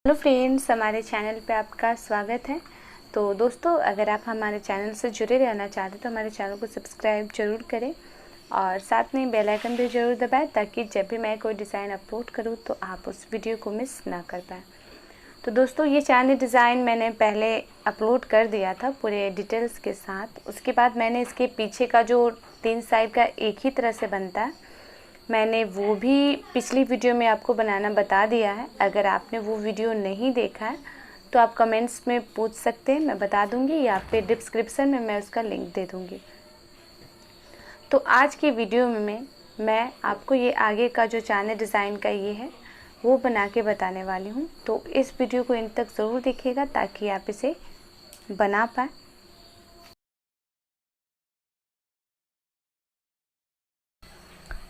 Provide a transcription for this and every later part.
Hello friends, हमारे channel पे आपका स्वागत है। तो दोस्तों, अगर आप हमारे चैनल से जुड़े रहना चाहते हैं तो हमारे चैनल को सब्सक्राइब जरूर करें और साथ में बेल आइकन भी ज़रूर दबाएं ताकि जब भी मैं कोई डिज़ाइन अपलोड करूं तो आप उस वीडियो को मिस ना कर पाएँ। तो दोस्तों, ये चांदी डिज़ाइन मैंने पहले अपलोड कर दिया था पूरे डिटेल्स के साथ। उसके बाद मैंने इसके पीछे का जो 3 साइड का एक ही तरह से बनता है, मैंने वो भी पिछली वीडियो में आपको बनाना बता दिया है। अगर आपने वो वीडियो नहीं देखा है तो आप कमेंट्स में पूछ सकते हैं, मैं बता दूंगी, या फिर डिस्क्रिप्शन में मैं उसका लिंक दे दूंगी। तो आज की वीडियो में मैं आपको ये आगे का जो चांदी डिज़ाइन का ये है वो बना के बताने वाली हूँ। तो इस वीडियो को इन तक ज़रूर देखिएगा ताकि आप इसे बना पाएँ।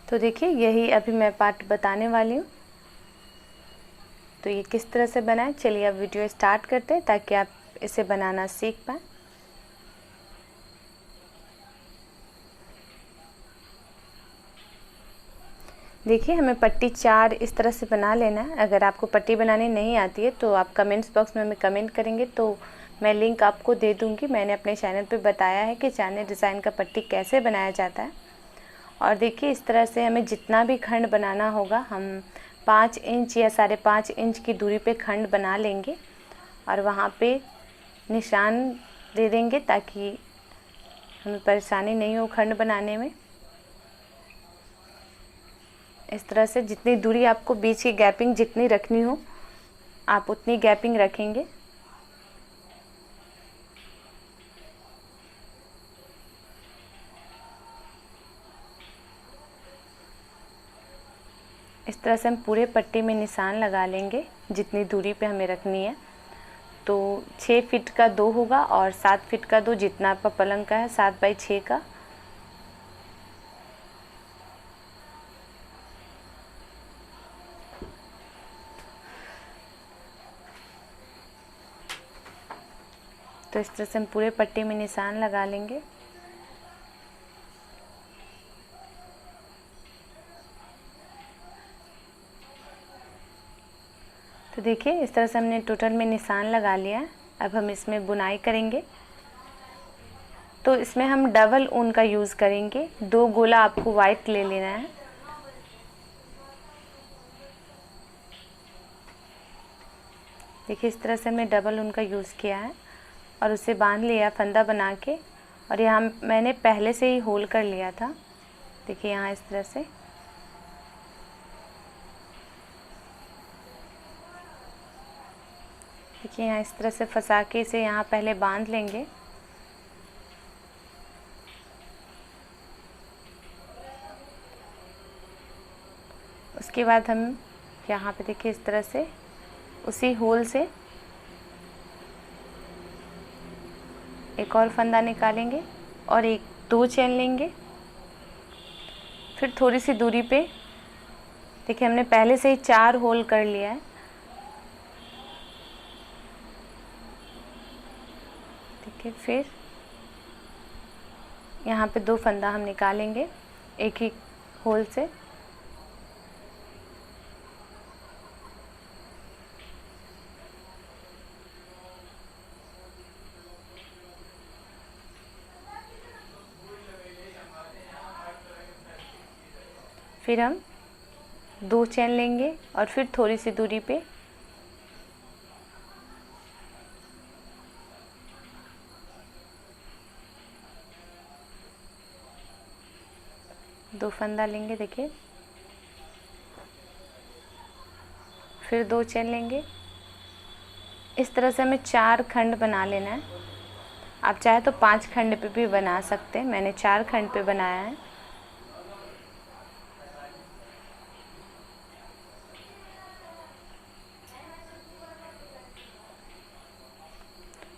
तो देखिए, यही अभी मैं पार्ट बताने वाली हूँ। तो ये किस तरह से बनाएं, चलिए अब वीडियो स्टार्ट करते हैं ताकि आप इसे बनाना सीख पाएँ। देखिए, हमें पट्टी 4 इस तरह से बना लेना है। अगर आपको पट्टी बनानी नहीं आती है तो आप कमेंट्स बॉक्स में हमें कमेंट करेंगे तो मैं लिंक आपको दे दूंगी। मैंने अपने चैनल पे बताया है कि चांदी डिज़ाइन का पट्टी कैसे बनाया जाता है। और देखिए, इस तरह से हमें जितना भी खंड बनाना होगा हम 5 इंच या 5.5 इंच की दूरी पे खंड बना लेंगे और वहाँ पे निशान दे देंगे ताकि हमें परेशानी नहीं हो खंड बनाने में। इस तरह से जितनी दूरी आपको बीच की गैपिंग जितनी रखनी हो आप उतनी गैपिंग रखेंगे। इस तरह से हम पूरे पट्टी में निशान लगा लेंगे जितनी दूरी पे हमें रखनी है। तो 6 फीट का 2 होगा और 7 फीट का 2, जितना आपका पलंग का है 7x6 का। तो इस तरह से हम पूरे पट्टी में निशान लगा लेंगे। तो देखिए, इस तरह से हमने टोटल में निशान लगा लिया है। अब हम इसमें बुनाई करेंगे। तो इसमें हम डबल ऊन का यूज़ करेंगे। 2 गोला आपको वाइट ले लेना है। देखिए, इस तरह से हमने डबल ऊन का यूज़ किया है और उसे बांध लिया फंदा बना के। और यहाँ मैंने पहले से ही होल कर लिया था। देखिए, यहाँ इस तरह से देखिए, यहाँ इस तरह से फंसा के इसे यहाँ पहले बांध लेंगे। उसके बाद हम यहाँ पे देखिए इस तरह से उसी होल से एक और फंदा निकालेंगे और 2 चेन लेंगे। फिर थोड़ी सी दूरी पे देखिए हमने पहले से ही 4 होल कर लिया है। देखिए, फिर यहाँ पे 2 फंदा हम निकालेंगे एक ही होल से। फिर हम 2 चेन लेंगे और फिर थोड़ी सी दूरी पे दो फंदा लेंगे। देखिए, फिर 2 चेन लेंगे। इस तरह से हमें 4 खंड बना लेना है। आप चाहे तो 5 खंड पे भी बना सकते हैं, मैंने 4 खंड पे बनाया है।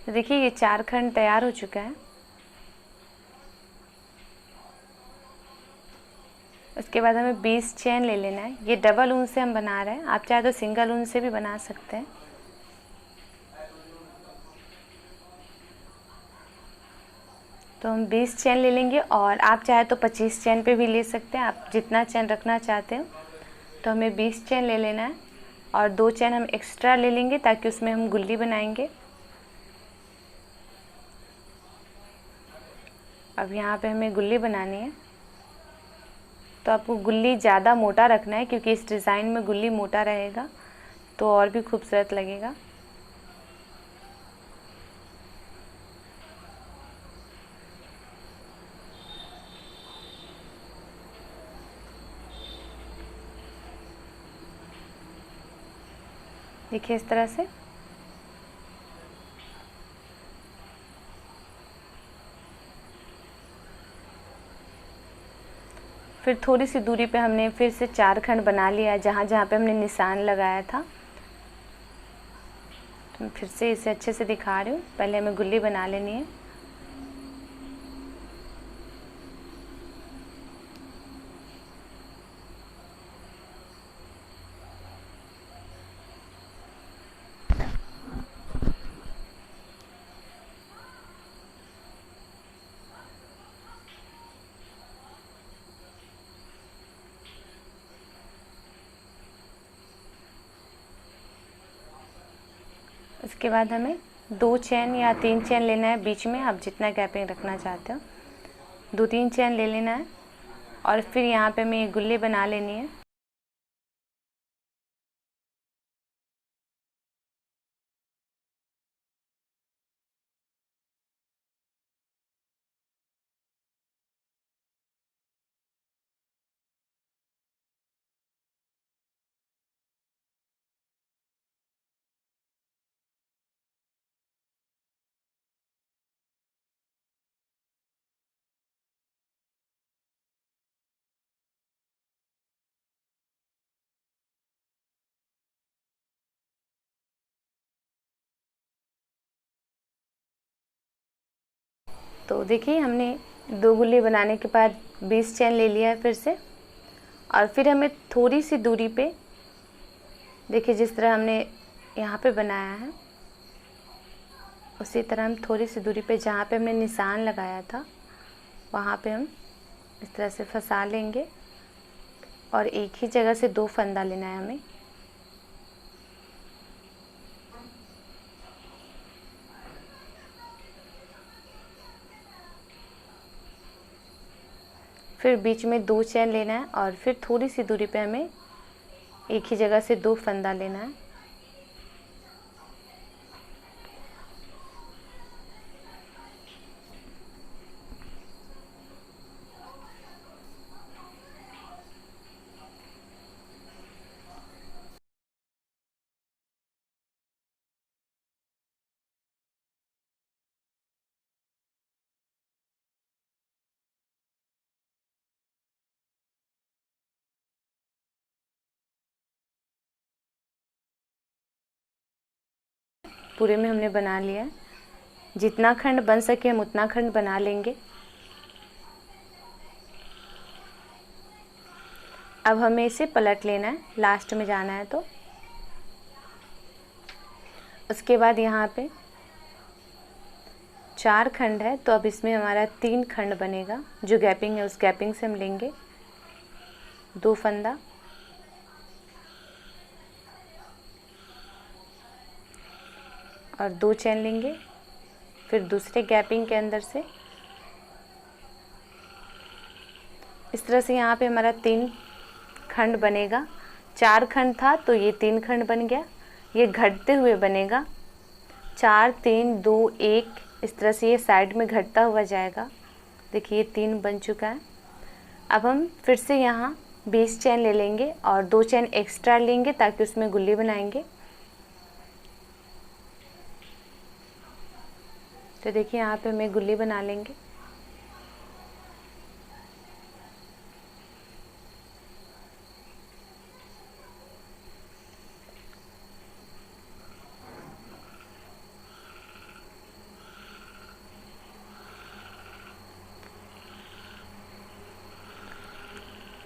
तो देखिए, ये 4 खंड तैयार हो चुका है। उसके बाद हमें 20 चेन ले लेना है। ये डबल ऊन से हम बना रहे हैं, आप चाहे तो सिंगल ऊन से भी बना सकते हैं। तो हम 20 चेन ले लेंगे और आप चाहे तो 25 चेन पे भी ले सकते हैं, आप जितना चेन रखना चाहते हो। तो हमें 20 चेन ले लेना है। और 2 चैन हम एक्स्ट्रा ले लेंगे ताकि उसमें हम गुल्ली बनाएंगे। अब यहाँ पे हमें गुल्ली बनानी है, तो आपको गुल्ली ज़्यादा मोटा रखना है क्योंकि इस डिज़ाइन में गुल्ली मोटा रहेगा तो और भी खूबसूरत लगेगा। देखिए इस तरह से। फिर थोड़ी सी दूरी पे हमने फिर से 4 खंड बना लिया जहाँ जहाँ पे हमने निशान लगाया था। तो मैं फिर से इसे अच्छे से दिखा रही हूँ। पहले हमें गुल्ली बना लेनी है। उसके बाद हमें 2 चैन या 3 चैन लेना है बीच में, आप जितना गैपिंग रखना चाहते हो 2-3 चैन ले लेना है। और फिर यहाँ पे हमें गुल्ली बना लेनी है। तो देखिए हमने 2 गुल्ली बनाने के बाद 20 चैन ले लिया है फिर से। और फिर हमें थोड़ी सी दूरी पे, देखिए जिस तरह हमने यहाँ पे बनाया है उसी तरह हम थोड़ी सी दूरी पे जहाँ पे हमने निशान लगाया था वहाँ पे हम इस तरह से फंसा लेंगे और एक ही जगह से 2 फंदा लेना है हमें। फिर बीच में 2 चैन लेना है और फिर थोड़ी सी दूरी पे हमें एक ही जगह से 2 फंदा लेना है। पूरे में हमने बना लिया है। जितना खंड बन सके हम उतना खंड बना लेंगे। अब हमें इसे पलट लेना है, लास्ट में जाना है तो। उसके बाद यहाँ पे 4 खंड है तो अब इसमें हमारा 3 खंड बनेगा। जो गैपिंग है उस गैपिंग से हम लेंगे 2 फंदा और 2 चैन लेंगे। फिर दूसरे गैपिंग के अंदर से इस तरह से यहाँ पे हमारा 3 खंड बनेगा। 4 खंड था तो ये 3 खंड बन गया। ये घटते हुए बनेगा 4 3 2 1, इस तरह से ये साइड में घटता हुआ जाएगा। देखिए ये 3 बन चुका है। अब हम फिर से यहाँ 20 चैन ले लेंगे और 2 चैन एक्स्ट्रा लेंगे ताकि उसमें गुल्ली बनाएंगे। तो देखिए यहाँ पे हमें गुल्ली बना लेंगे।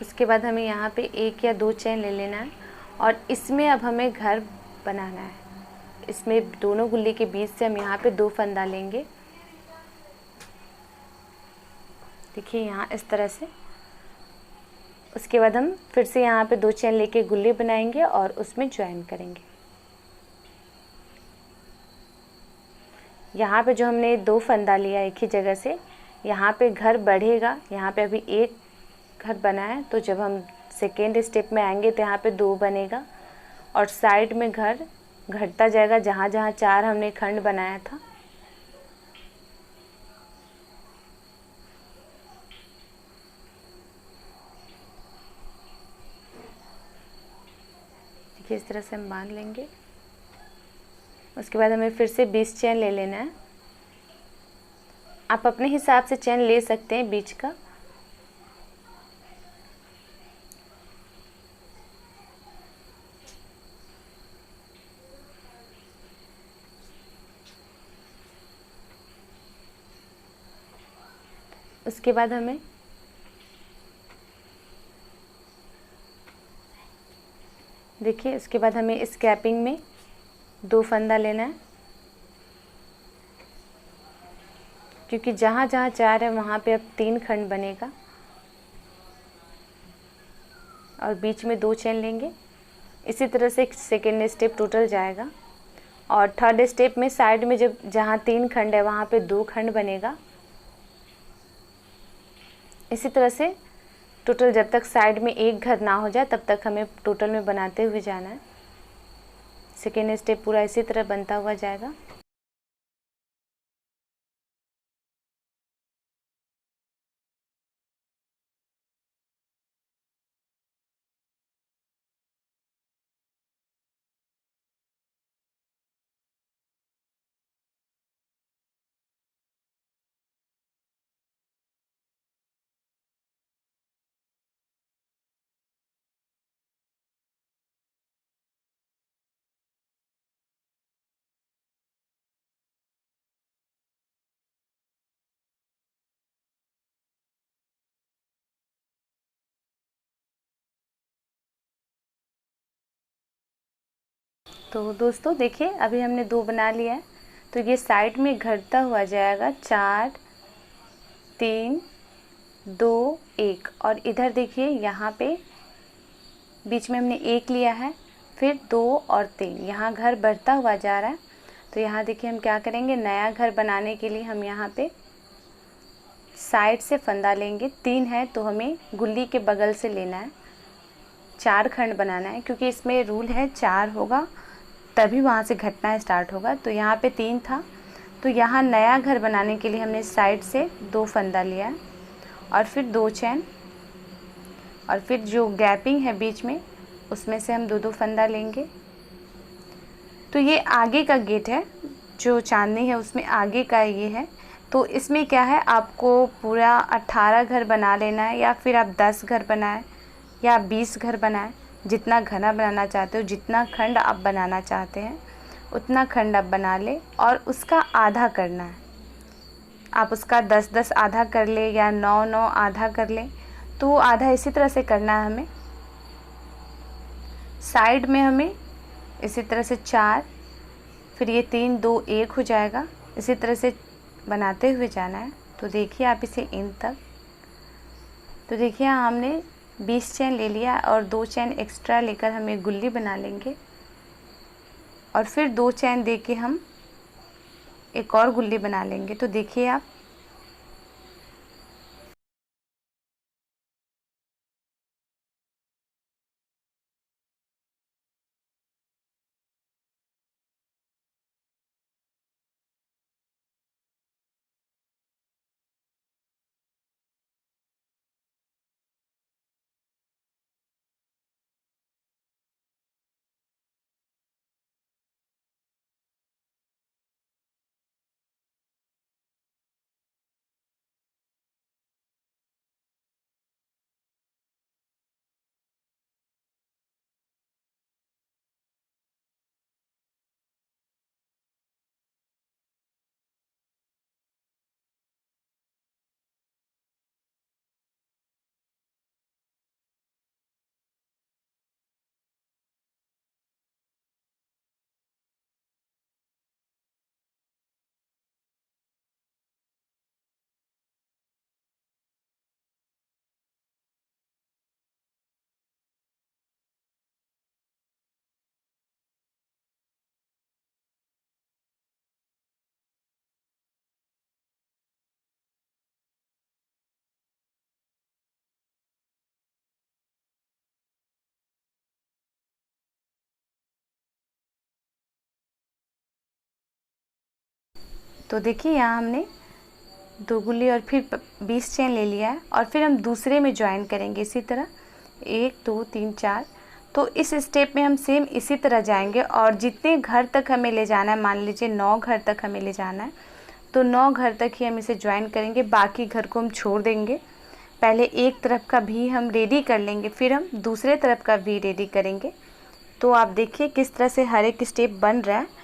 उसके बाद हमें यहाँ पे 1 या 2 चैन ले लेना है और इसमें अब हमें घर बनाना है। इसमें दोनों गुल्ली के बीच से हम यहाँ पे 2 फंदा लेंगे। देखिए यहाँ इस तरह से। उसके बाद हम फिर से यहाँ पे 2 चेन लेके गुल्ली बनाएंगे और उसमें ज्वाइन करेंगे। यहाँ पे जो हमने 2 फंदा लिया एक ही जगह से, यहाँ पे घर बढ़ेगा। यहाँ पे अभी एक घर बना है, तो जब हम सेकेंड स्टेप में आएंगे तो यहाँ पे 2 बनेगा और साइड में घर घटता जाएगा जहाँ जहाँ 4 हमने खंड बनाया था। देखिए इस तरह से हम बांध लेंगे। उसके बाद हमें फिर से 20 चेन ले लेना है। आप अपने हिसाब से चेन ले सकते हैं बीच का। उसके बाद हमें देखिए उसके बाद हमें इस गैपिंग में 2 फंदा लेना है, क्योंकि जहाँ जहाँ 4 है वहाँ पे अब 3 खंड बनेगा और बीच में 2 चेन लेंगे। इसी तरह से सेकेंड स्टेप टोटल जाएगा और थर्ड स्टेप में साइड में जब जहाँ 3 खंड है वहाँ पे 2 खंड बनेगा। इसी तरह से टोटल जब तक साइड में एक घर ना हो जाए तब तक हमें टोटल में बनाते हुए जाना है। सेकेंड स्टेप पूरा इसी तरह बनता हुआ जाएगा। तो दोस्तों देखिए अभी हमने 2 बना लिया है, तो ये साइड में घटता हुआ जाएगा 4 3 2 1 और इधर देखिए यहाँ पे बीच में हमने 1 लिया है, फिर 2 और 3, यहाँ घर बढ़ता हुआ जा रहा है। तो यहाँ देखिए हम क्या करेंगे, नया घर बनाने के लिए हम यहाँ पे साइड से फंदा लेंगे। 3 है तो हमें गुल्ली के बगल से लेना है, 4 खंड बनाना है, क्योंकि इसमें रूल है 4 होगा तभी वहाँ से घटना स्टार्ट होगा। तो यहाँ पे 3 था, तो यहाँ नया घर बनाने के लिए हमने साइड से 2 फंदा लिया और फिर 2 चैन और फिर जो गैपिंग है बीच में उसमें से हम 2 फंदा लेंगे। तो ये आगे का गेट है, जो चांदनी है उसमें आगे का ये है। तो इसमें क्या है, आपको पूरा 18 घर बना लेना है या फिर आप 10 घर बनाएं या 20 घर बनाएं, जितना घना बनाना चाहते हो, जितना खंड आप बनाना चाहते हैं उतना खंड आप बना ले और उसका आधा करना है। आप उसका 10-10 आधा कर ले या 9-9 आधा कर ले, तो वो आधा इसी तरह से करना है हमें। साइड में हमें इसी तरह से 4, फिर ये 3 2 1 हो जाएगा, इसी तरह से बनाते हुए जाना है। तो देखिए आप इसे इन तक, तो देखिए हमने 20 चैन ले लिया और 2 चैन एक्स्ट्रा लेकर हम एक गुल्ली बना लेंगे और फिर 2 चैन दे के हम एक और गुल्ली बना लेंगे। तो देखिए आप तो देखिए यहाँ हमने 2 गुल्ली और फिर 20 चेन ले लिया है और फिर हम दूसरे में ज्वाइन करेंगे इसी तरह 1 2 3 4। तो इस स्टेप में हम सेम इसी तरह जाएंगे और जितने घर तक हमें ले जाना है, मान लीजिए 9 घर तक हमें ले जाना है, तो 9 घर तक ही हम इसे ज्वाइन करेंगे, बाकी घर को हम छोड़ देंगे। पहले एक तरफ का भी हम रेडी कर लेंगे, फिर हम दूसरे तरफ का भी रेडी करेंगे। तो आप देखिए किस तरह से हर एक स्टेप बन रहा है।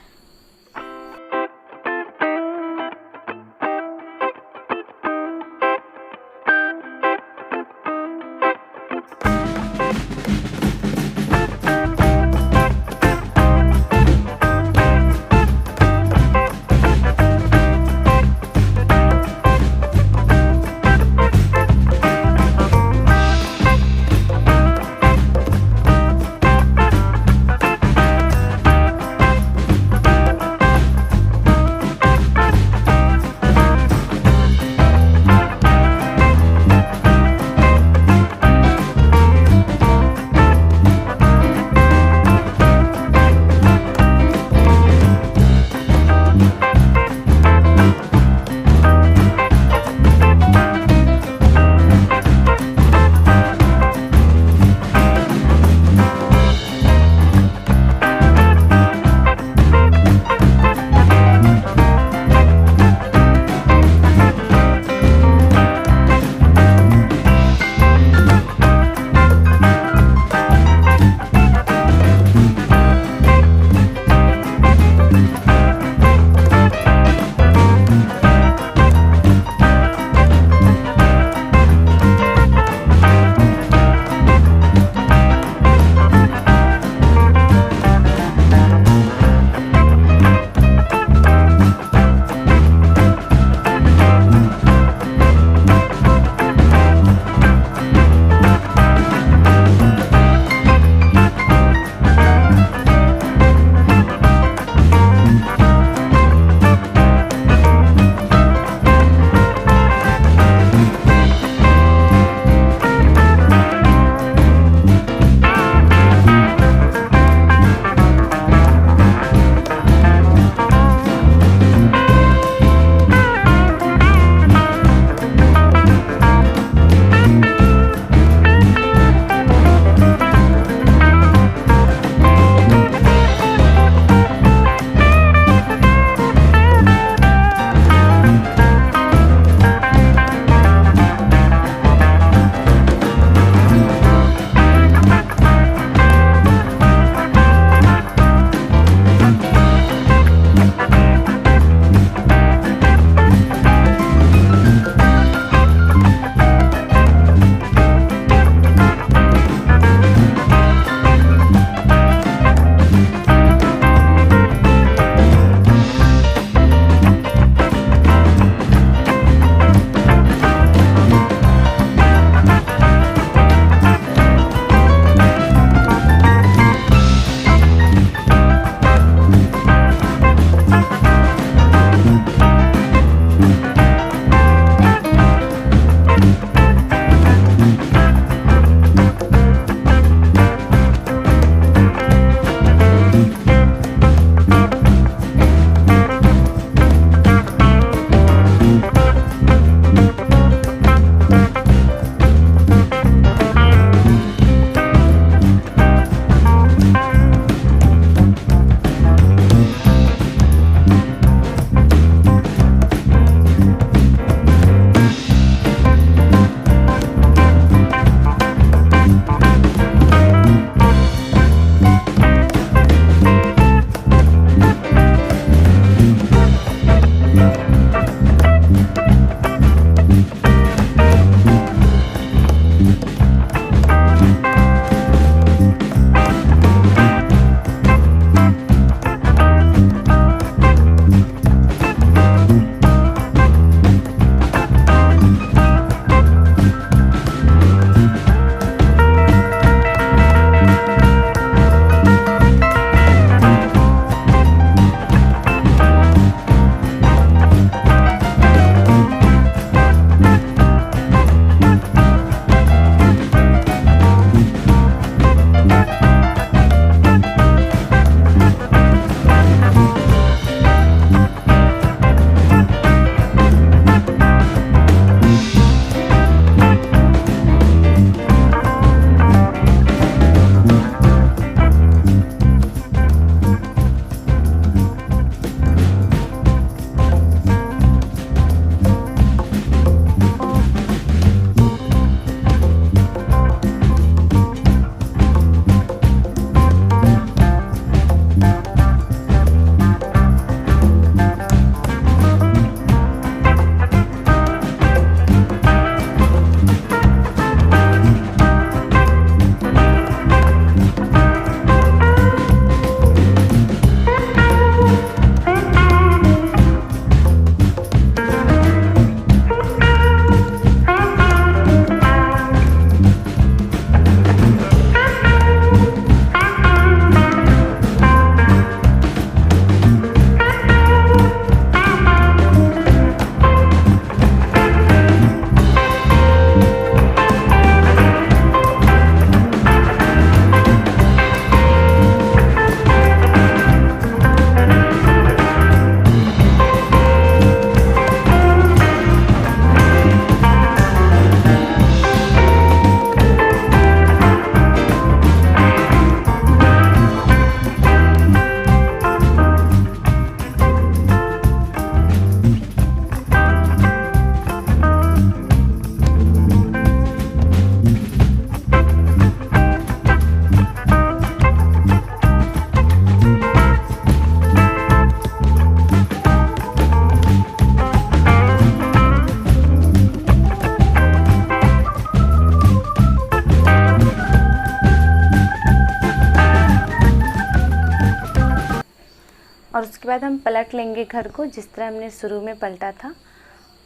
और उसके बाद हम पलट लेंगे घर को जिस तरह हमने शुरू में पलटा था।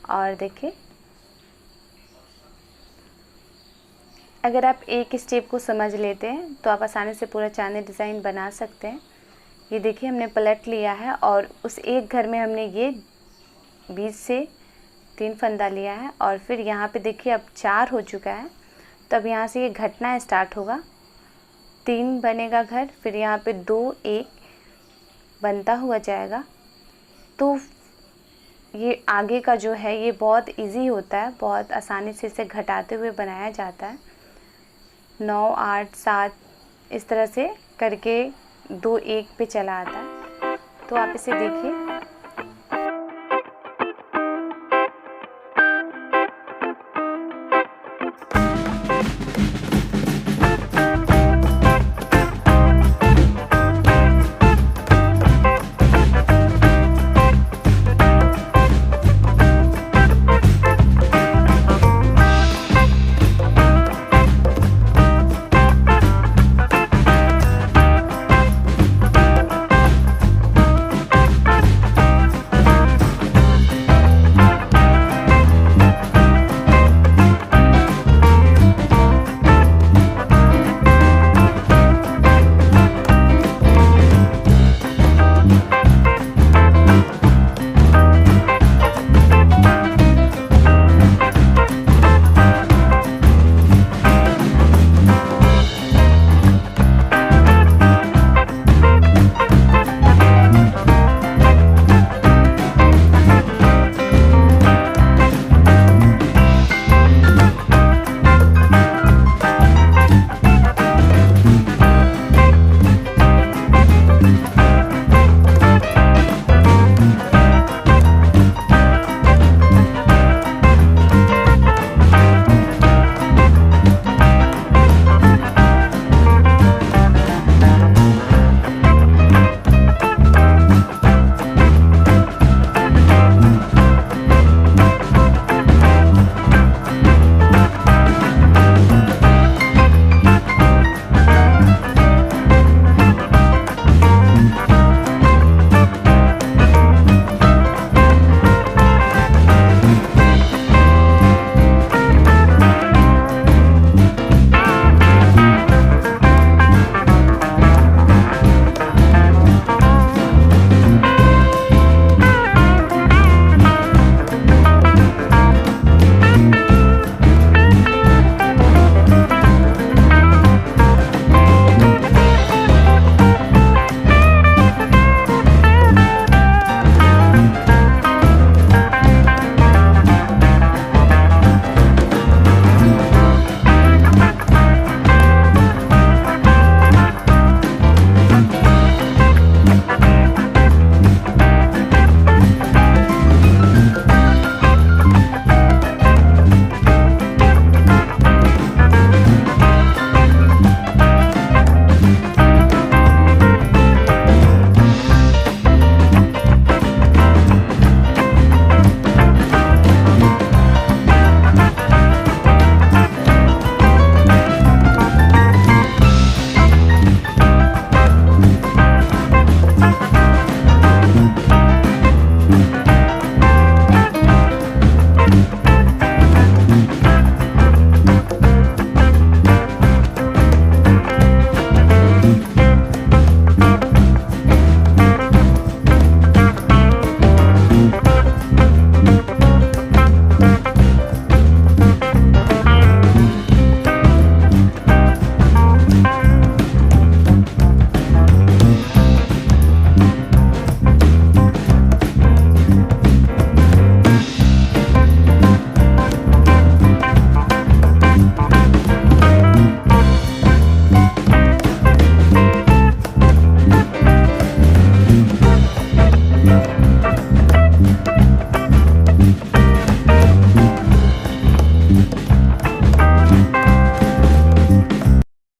और देखिए, अगर आप एक स्टेप को समझ लेते हैं तो आप आसानी से पूरा चांदी डिज़ाइन बना सकते हैं। ये देखिए, हमने पलट लिया है और उस एक घर में हमने ये बीच से 3 फंदा लिया है और फिर यहाँ पे देखिए अब 4 हो चुका है। तो अब यहाँ से ये घटना स्टार्ट होगा, 3 बनेगा घर, फिर यहाँ पे 2 1 बनता हुआ जाएगा। तो ये आगे का जो है ये बहुत इजी होता है, बहुत आसानी से इसे घटाते हुए बनाया जाता है। 9 8 7 इस तरह से करके 2 1 पे चला आता है। तो आप इसे देखिए।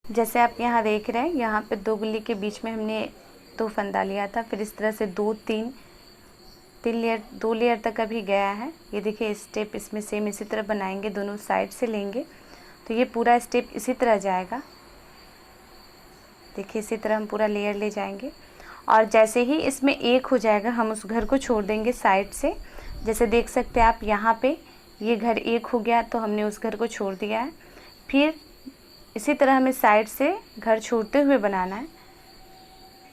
जैसे आप यहाँ देख रहे हैं, यहाँ पे 2 गुल्ली के बीच में हमने 2 फंदा लिया था, फिर इस तरह से 2 लेयर तक अभी गया है। ये देखिए स्टेप इसमें सेम इसी तरह बनाएंगे, दोनों साइड से लेंगे तो ये पूरा स्टेप इसी तरह जाएगा। देखिए इसी तरह हम पूरा लेयर ले जाएंगे और जैसे ही इसमें एक हो जाएगा हम उस घर को छोड़ देंगे साइड से। जैसे देख सकते हैं आप यहाँ पे ये घर एक हो गया तो हमने उस घर को छोड़ दिया है। फिर इसी तरह हमें साइड से घर छोड़ते हुए बनाना है।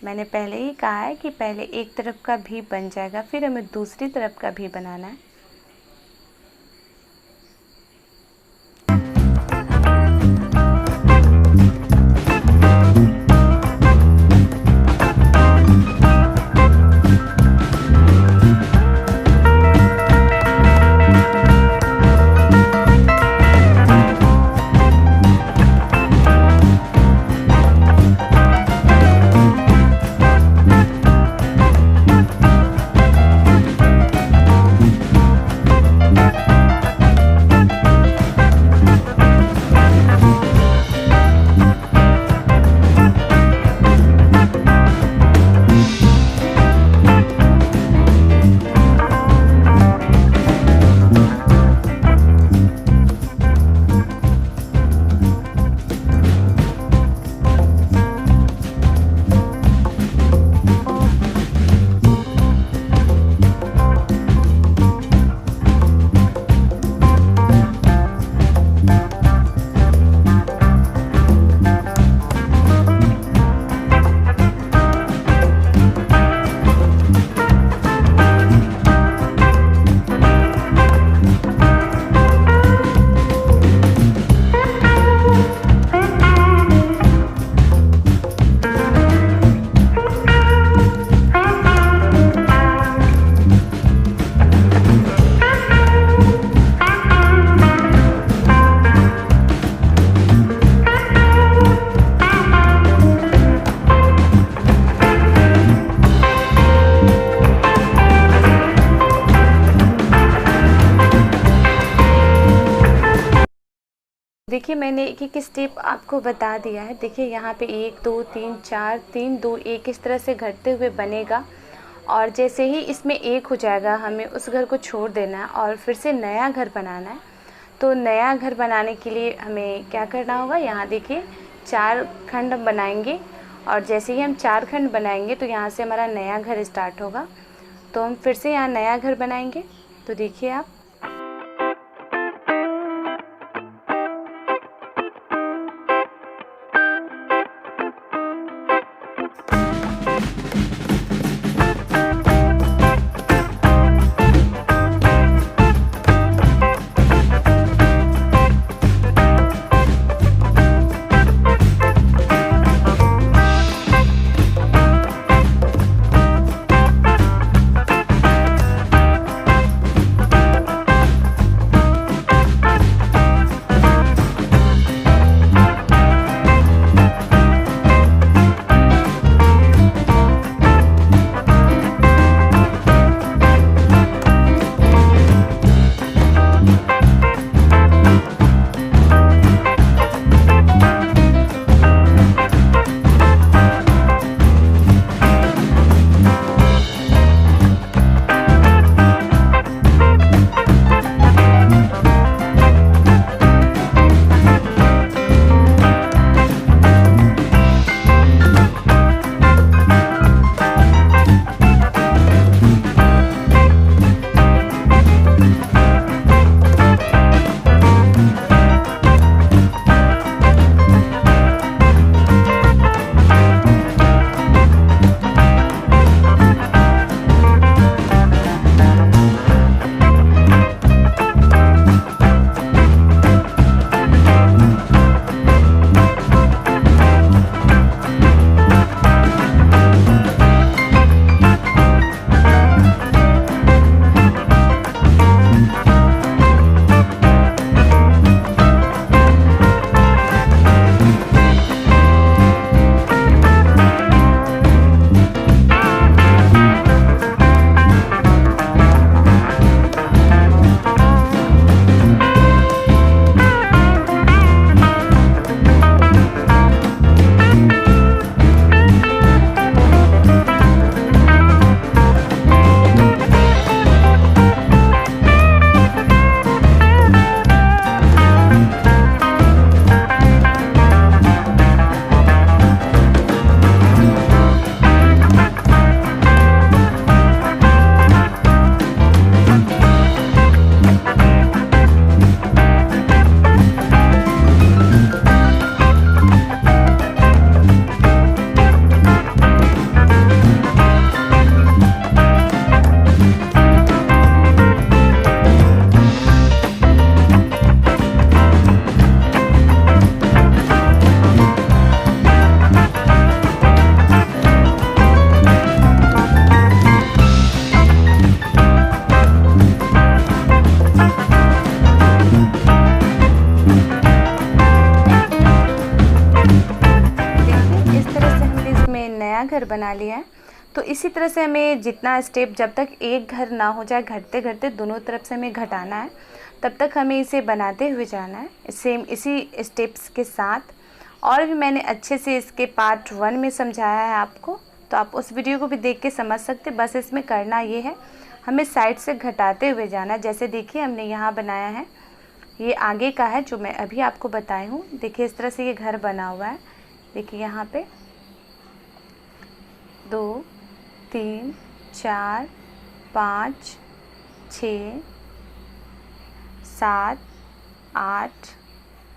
मैंने पहले ही कहा है कि पहले एक तरफ का भी बन जाएगा, फिर हमें दूसरी तरफ का भी बनाना है। देखिए मैंने एक एक स्टेप आपको बता दिया है। देखिए यहाँ पे 1 2 3 4 3 2 1 इस तरह से घटते हुए बनेगा और जैसे ही इसमें एक हो जाएगा हमें उस घर को छोड़ देना है और फिर से नया घर बनाना है। तो नया घर बनाने के लिए हमें क्या करना होगा, यहाँ देखिए 4 खंड बनाएंगे और जैसे ही हम 4 खंड बनाएंगे तो यहाँ से हमारा नया घर स्टार्ट होगा। तो हम फिर से यहाँ नया घर बनाएंगे। तो देखिए आप घर बना लिया है। तो इसी तरह से हमें जितना स्टेप, जब तक एक घर ना हो जाए, घटते घटते दोनों तरफ से हमें घटाना है, तब तक हमें इसे बनाते हुए जाना है सेम इसी स्टेप्स के साथ। और भी मैंने अच्छे से इसके पार्ट 1 में समझाया है आपको, तो आप उस वीडियो को भी देख के समझ सकते। बस इसमें करना ये है, हमें साइड से घटाते हुए जाना। जैसे देखिए हमने यहाँ बनाया है, ये आगे का है जो मैं अभी आपको बताई हूँ। देखिए इस तरह से ये घर बना हुआ है। देखिए यहाँ पे 2 3 4 5 6 7 8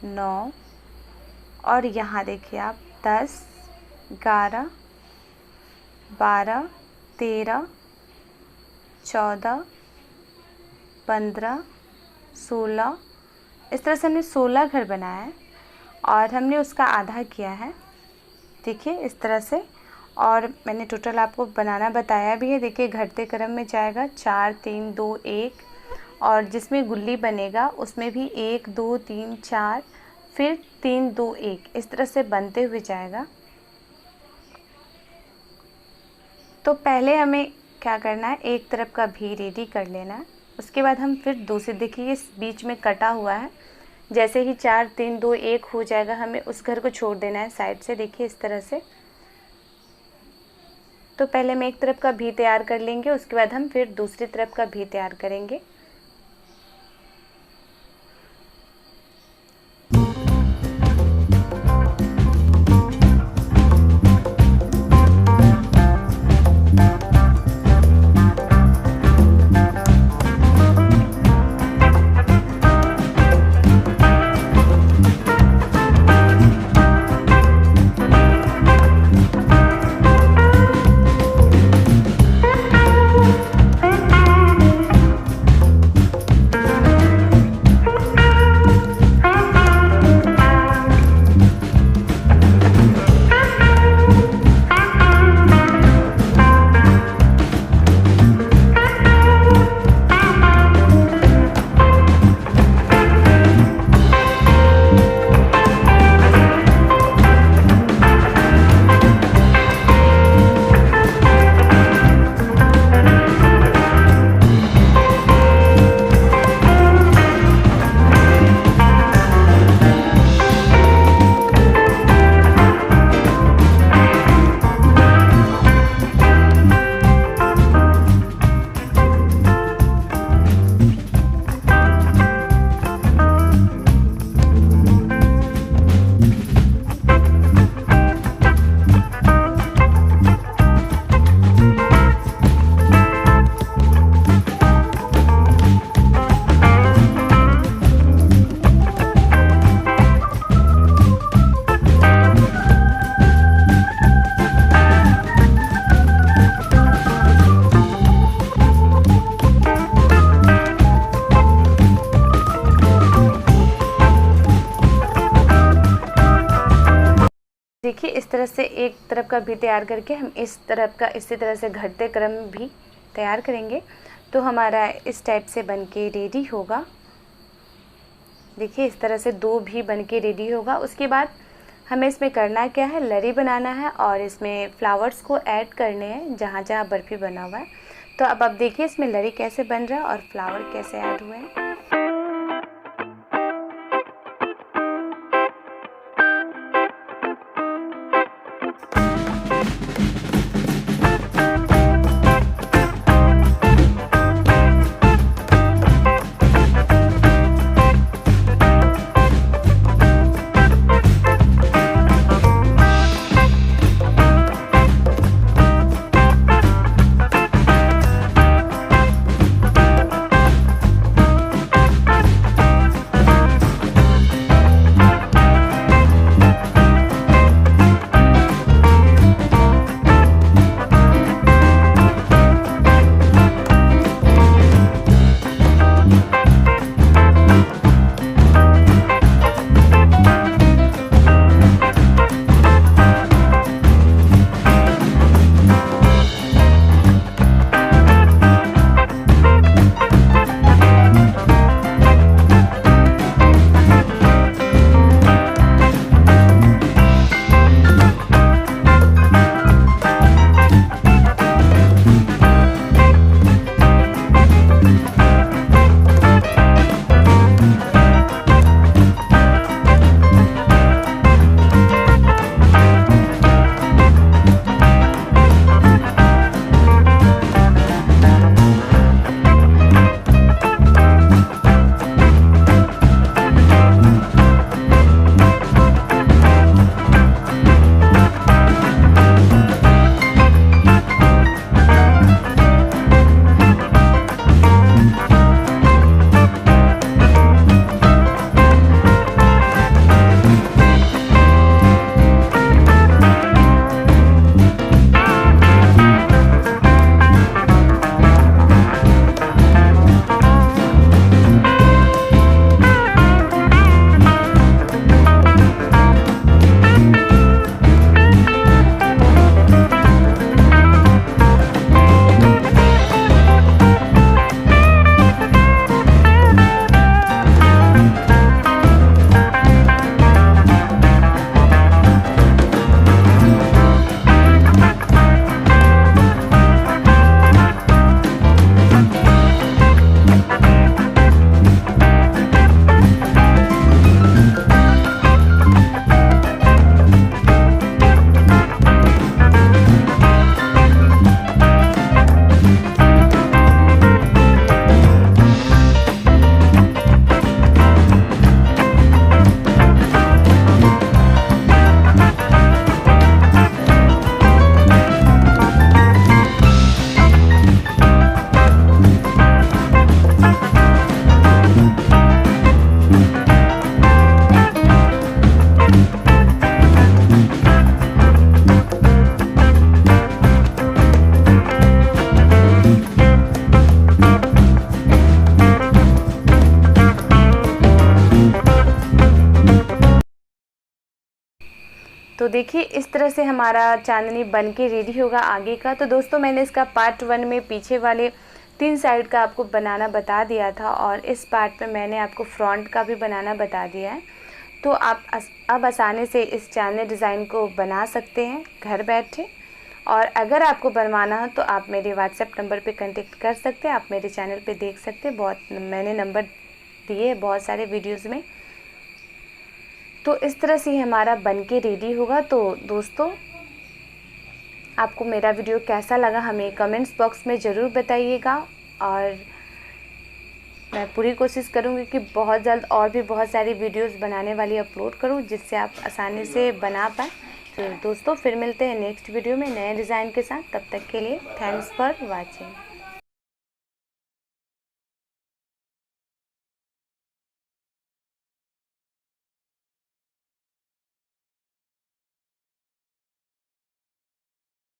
9 और यहाँ देखिए आप 10 11 12 13 14 15 16, इस तरह से हमने 16 घर बनाया है और हमने उसका आधा किया है। देखिए इस तरह से, और मैंने टोटल आपको बनाना बताया भी है। देखिए घटते क्रम में जाएगा 4 3 2 1, और जिसमें गुल्ली बनेगा उसमें भी 1 2 3 4, फिर 3 2 1, इस तरह से बनते हुए जाएगा। तो पहले हमें क्या करना है, एक तरफ का भी रेडी कर लेना है। उसके बाद हम फिर दूसरे, देखिए इस बीच में कटा हुआ है, जैसे ही 4 3 2 1 हो जाएगा, हमें उस घर को छोड़ देना है साइड से। देखिए इस तरह से। तो पहले हम एक तरफ का भी तैयार कर लेंगे, उसके बाद हम फिर दूसरी तरफ का भी तैयार करेंगे। देखिए इस तरह से एक तरफ का भी तैयार करके हम इस तरफ का इसी तरह से घटते क्रम में भी तैयार करेंगे, तो हमारा इस टाइप से बनके रेडी होगा। देखिए इस तरह से 2 भी बनके रेडी होगा। उसके बाद हमें इसमें करना क्या है, लरी बनाना है और इसमें फ्लावर्स को ऐड करने हैं जहाँ जहाँ बर्फ़ी बना हुआ है। तो अब आप देखिए इसमें लरी कैसे बन रहा है और फ्लावर कैसे ऐड हुए हैं। तो देखिए इस तरह से हमारा चांदनी बन के रेडी होगा आगे का। तो दोस्तों मैंने इसका पार्ट 1 में पीछे वाले 3 साइड का आपको बनाना बता दिया था और इस पार्ट में मैंने आपको फ्रंट का भी बनाना बता दिया है। तो आप अब आसानी से इस चांदनी डिज़ाइन को बना सकते हैं घर बैठे। और अगर आपको बनवाना हो तो आप मेरे व्हाट्सएप नंबर पे कांटेक्ट कर सकते हैं। आप मेरे चैनल पे देख सकते हैं, बहुत मैंने नंबर दिए बहुत सारे वीडियोज़ में। तो इस तरह से हमारा बन के रेडी होगा। तो दोस्तों आपको मेरा वीडियो कैसा लगा हमें कमेंट्स बॉक्स में ज़रूर बताइएगा और मैं पूरी कोशिश करूँगी कि बहुत जल्द और भी बहुत सारी वीडियोस बनाने वाली अपलोड करूँ जिससे आप आसानी से बना पाएँ। तो दोस्तों फिर मिलते हैं नेक्स्ट वीडियो में नए डिज़ाइन के साथ। तब तक के लिए थैंक्स फॉर वाचिंग।